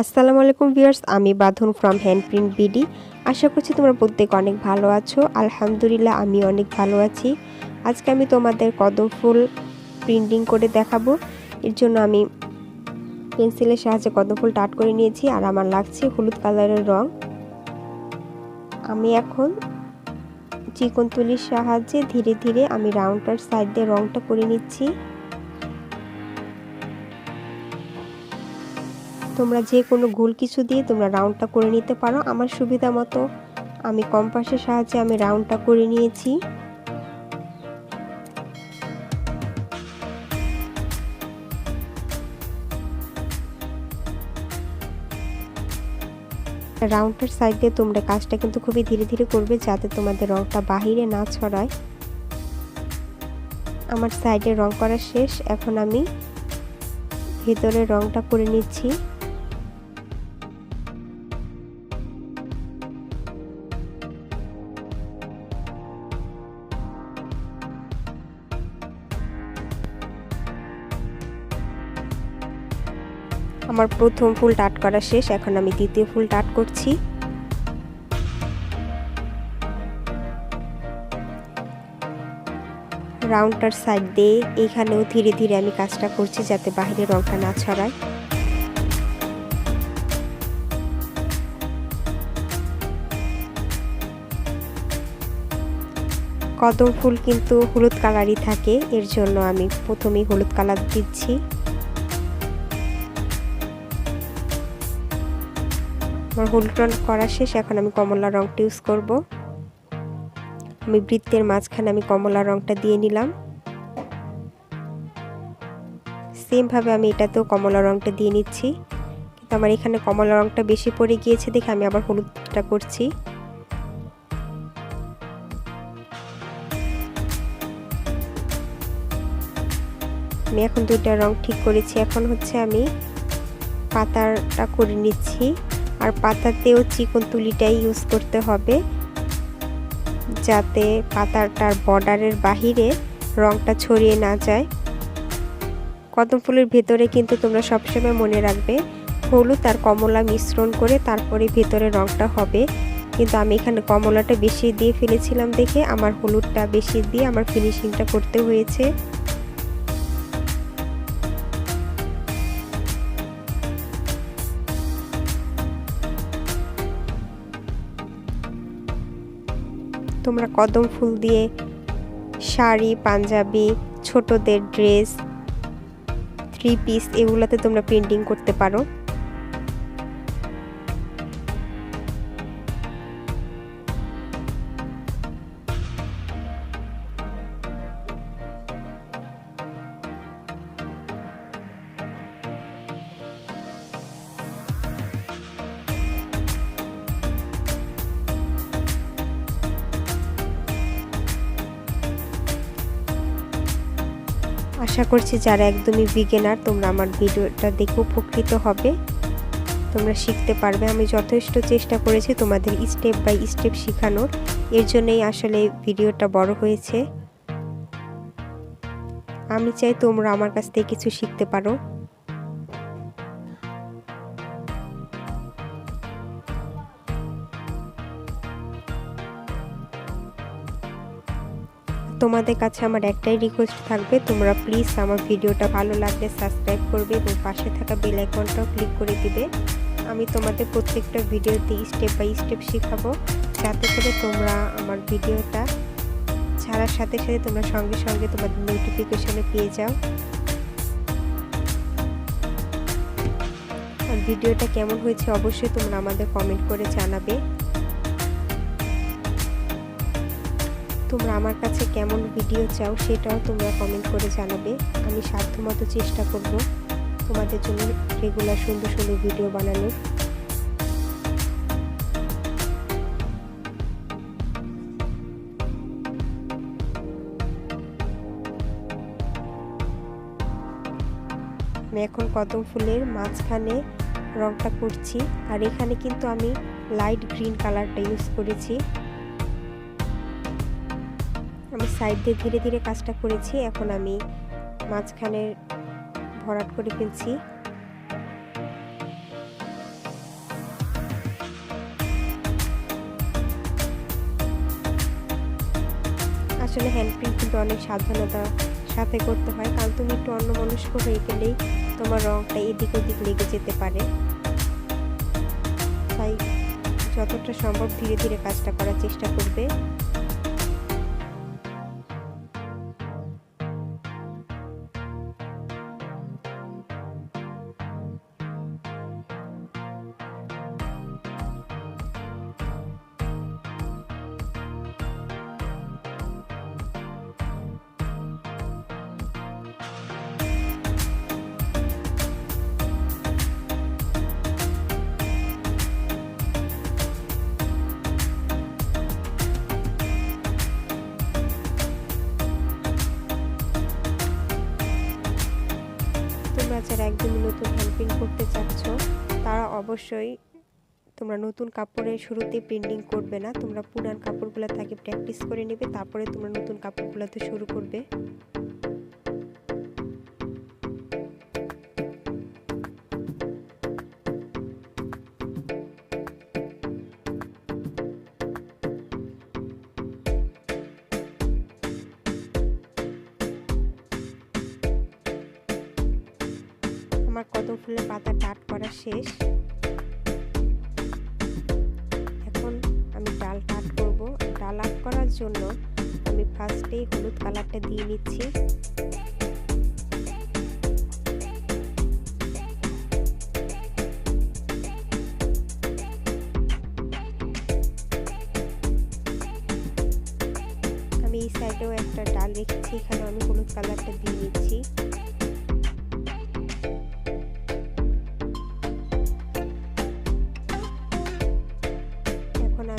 আসসালামু আলাইকুম ভিউয়ার্স, আমি বাঁধন ফ্রম হ্যান্ডপ্রিন্ট বিডি। আশা করছি তোমরা প্রত্যেক অনেক ভালো আছো। আলহামদুলিল্লাহ আমি অনেক ভালো আছি। আজকে আমি তোমাদের কদম ফুল প্রিন্টিং করে দেখাবো। এর জন্য আমি পেন্সিলের সাহায্যে কদম ফুল টাট করে নিয়েছি, আর আমার লাগছে হলুদ কালারের রং। আমি এখন চিকন তুলির সাহায্যে ধীরে ধীরে আমি রাউন্ডার সাইড দিয়ে রংটা করে নিচ্ছি। তোমরা যে কোনো গোল কিছু দিয়ে তোমরা রাউন্ডটা করে নিতে পারো। আমার সুবিধা মতো আমি কম্পাসের সাহায্যে আমি রাউন্ডটা করে নিয়েছি। রাউন্ডের সাইড দিয়ে তোমরা কাজটা কিন্তু খুবই ধীরে ধীরে করবে, যাতে তোমাদের রংটা বাহিরে না ছড়ায়। আমার সাইডে রং করা শেষ, এখন আমি ভেতরে রংটা করে নিচ্ছি। আমার প্রথম ফুল টাট করা শেষ, এখন আমি দ্বিতীয় ফুল টাট করছি। রাউন্ডটার সাইড দিয়ে এখানেও ধীরে ধীরে আমি কাজটা করছি, যাতে বাহিরে রংটা না ছড়ায়। কদম ফুল কিন্তু হলুদ কালারই থাকে, এর জন্য আমি প্রথমেই হলুদ কালার দিচ্ছি। আমার হলুদ রং করা শেষ, এখন আমি কমলা রংটা ইউজ করব। আমি বৃত্তের মাঝখানে আমি কমলা রংটা দিয়ে নিলাম। সেম ভাবে আমি এটাতেও কমলা রংটা দিয়ে নিচ্ছি, কিন্তু আমার এখানে কমলা রংটা বেশি পড়ে গিয়েছে দেখে আমি আবার হলুদটা করছি। আমি এখন দুইটা রং ঠিক করেছি, এখন হচ্ছে আমি পাতাটা করে নিচ্ছি। আর পাতাতেও চিকন তুলিটাই ইউজ করতে হবে, যাতে পাতাটার বর্ডারের বাহিরে রংটা ছড়িয়ে না যায়। কদম ফুলের ভেতরে কিন্তু তোমরা সবসময় মনে রাখবে হলুদ আর কমলা মিশ্রণ করে তারপরে ভেতরে রংটা হবে, কিন্তু আমি এখানে কমলাটা বেশি দিয়ে ফেলেছিলাম দেখে আমার হলুদটা বেশি দিয়ে আমার ফিনিশিংটা করতে হয়েছে। তোমরা কদম ফুল দিয়ে শাড়ি, পাঞ্জাবি, ছোটদের ড্রেস, 3 পিস এগুলাতে তোমরা প্রিন্টিং করতে পারো। আশা করছি যারা একদমই বিগিনার তোমরা আমার ভিডিওটা দেখে উপকৃত হবে, তোমরা শিখতে পারবে। আমি যথেষ্ট চেষ্টা করেছি তোমাদের স্টেপ বাই স্টেপ শেখানোর, এর জন্যই আসলে ভিডিওটা বড় হয়েছে। আমি চাই তোমরা আমার কাছ থেকে কিছু শিখতে পারো। তোমাদের কাছে আমার একটাই রিকোয়েস্ট থাকবে, তোমরা প্লিজ আমার ভিডিওটা ভালো লাগলে সাবস্ক্রাইব করবে এবং পাশে থাকা বেল আইকনটাও ক্লিক করে দিবে। আমি তোমাদের প্রত্যেকটা ভিডিওতে স্টেপ বাই স্টেপ শেখাবো, যাতে করে তোমরা আমার ভিডিওটা ছাড়ার সাথে সাথে তোমরা সঙ্গে সঙ্গে তোমাদের নোটিফিকেশনে পেয়ে যাও। আর ভিডিওটা কেমন হয়েছে অবশ্যই তোমরা আমাদের কমেন্ট করে জানাবে। তোমরা আমার কাছে কেমন ভিডিও চাও সেটাও তোমরা কমেন্ট করে জানাবে। আমি সাধ্যমতো চেষ্টা করব তোমাদের জন্য রেগুলার সুন্দর সুন্দর ভিডিও বানানোর। আমি এখন কদম ফুলের মাঝখানে রংটা করছি, আর এখানে কিন্তু আমি লাইট গ্রিন কালারটা ইউজ করেছি। আমি সাইড দিয়ে ধীরে ধীরে কাজটা করেছি, এখন আমি মাঝখানে ভরাট করে ফেলছি। আসলে হ্যান্ড প্রিন্ট কিন্তু অনেক সাবধানতার সাথে করতে হয়, কারণ তুমি একটু অন্যমনস্ক হয়ে গেলেই তোমার রঙটা এদিক ওদিক লেগে যেতে পারে। তাই যতটা সম্ভব ধীরে ধীরে কাজটা করার চেষ্টা করবে। তোমরা যারা একদমই নতুন হ্যান্ড প্রিন্ট করতে চাচ্ছ তারা অবশ্যই তোমরা নতুন কাপড়ের শুরুতেই প্রিন্টিং করবে না, তোমরা পুরান কাপড়গুলো থেকে প্র্যাকটিস করে নেবে, তারপরে তোমরা নতুন কাপড়গুলোতে শুরু করবে। আমার কদম ফুলের পাতা আর্ট করা শেষ। এখন আমি ডালটা আর্ট করব। ডাল আর্ট করার জন্য আমি ফার্স্টেই হলুদ কালারটা দিয়ে নিচ্ছি। আমি এই সাইডেও একটা ডাল রেখেছি, এখানে আমি হলুদ কালারটা দিয়ে নিচ্ছি।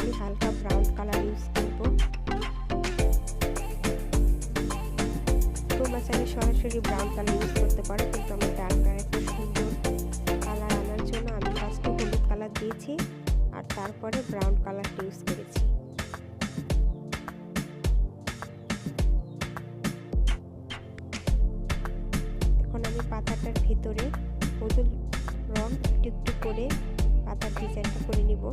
আমি হালকা ব্রাউন কালার ইউজ করব। তোমরা চাইলে সরাসরি ব্রাউন কালার ইউজ করতে পারো, কিন্তু আমি ডালটার একটা সুন্দর কালার আনার জন্য আমি ফার্স্টে হলুদ কালার দিয়েছি আর তারপরে ব্রাউন কালারটা ইউজ করেছি। এখন আমি পাতাটার ভিতরে হলুদ রং একটু একটু করে পাতার ডিজাইনটা করে নিব।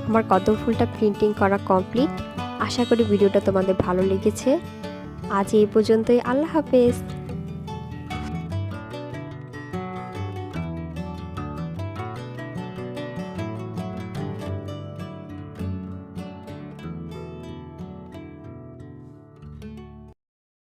আমার কদম ফুলটা প্রিন্টিং করা কমপ্লিট। আশা করি ভিডিওটা তোমাদের ভালো লেগেছে। আজ এই পর্যন্তই। আল্লাহ হাফেজ।